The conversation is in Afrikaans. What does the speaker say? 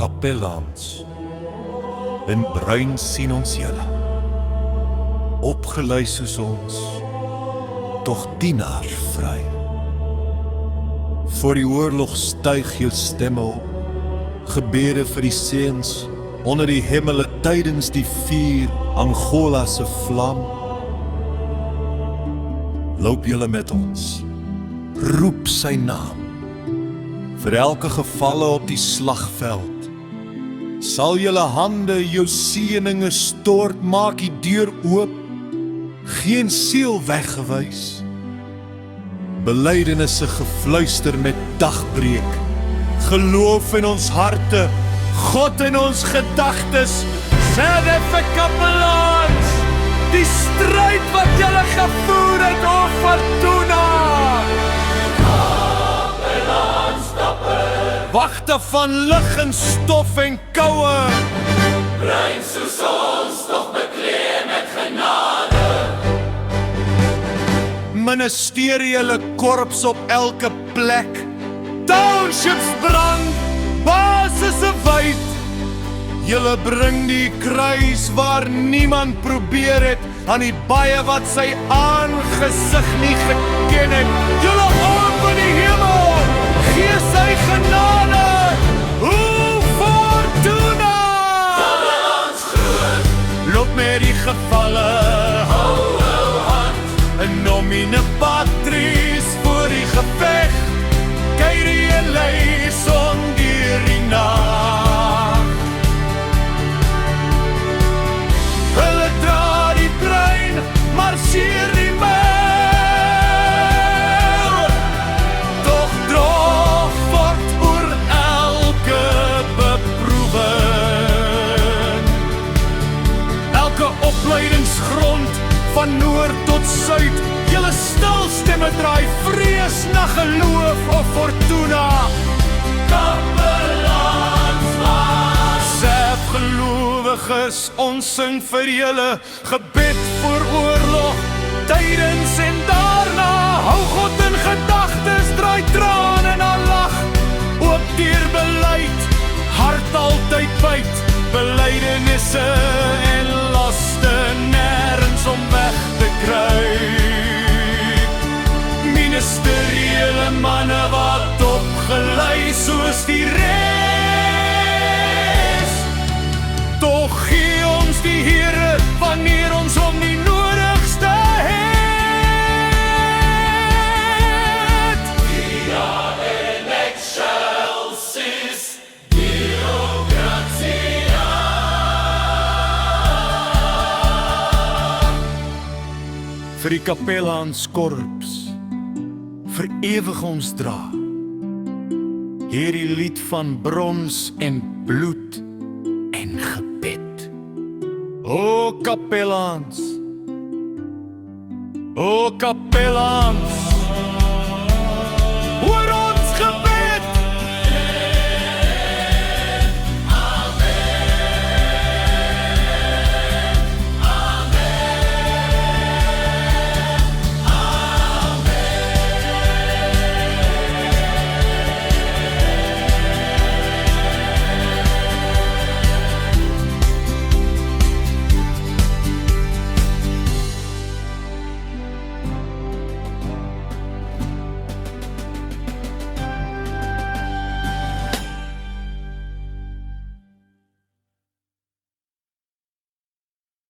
Kapellans. In bruin sien ons julle, opgelei soos ons, tog dienaars vry. Voor die oorlog styg jou stemme op, gebede vir die seuns, onder die hemele tydens die vuur, Angola se vlam. Loop julle met ons, roep sy naam, vir elke gevalle op die slagveld. Sal julle hande jou seëninge stort, maak die deur oop, geen siel weggewys. Belydenisse gefluister met dagbreek, geloof in ons harte, God in ons gedagtes, sê vir Kapellans, die stryd wat julle gevoer het, o Fortuna. Kapellans dapper, wagte van lig en stof en koue, bruin soos ons, tog bekleed met genade. Ministeriële korps op elke plek, townships brand, basisse wyd. Julle bring die kruis waar niemand probeer het, aan die baie wat sy aangesig nie geken het. Julle open die hemel, gee sy genade, o Fortuna. Kapellans groot, loop met die gevalle, hou hand, in nomine patries voor die geveg, Kyrie en Leison deur die nag. Hulle dra die bruin, marseer die myl, doch droog word oor elke beproewing. Elke opleidingsgrond, van noord tot suid, julle stil stemme draai vrees na geloof, o Fortuna. Kapellans maar, sef gelowiges, ons sing vir julle, gebed voor oorlog, tydens en daarna, hou God in gedagtes, draai traan en al lag, oop deur beleid, hart altyd byt, belydenisse en laste, nergens om weg te kruip. Ministeriële manne wat opgelei soos die res, tog gee ons die Here wanneer ons hom die nodigste het. Via en excelsis Theocratia. Vir die Kapellans korps, vir ewig ons dra, hierdie lied van brons en bloed en gebed. O Kapellans, o Kapellans,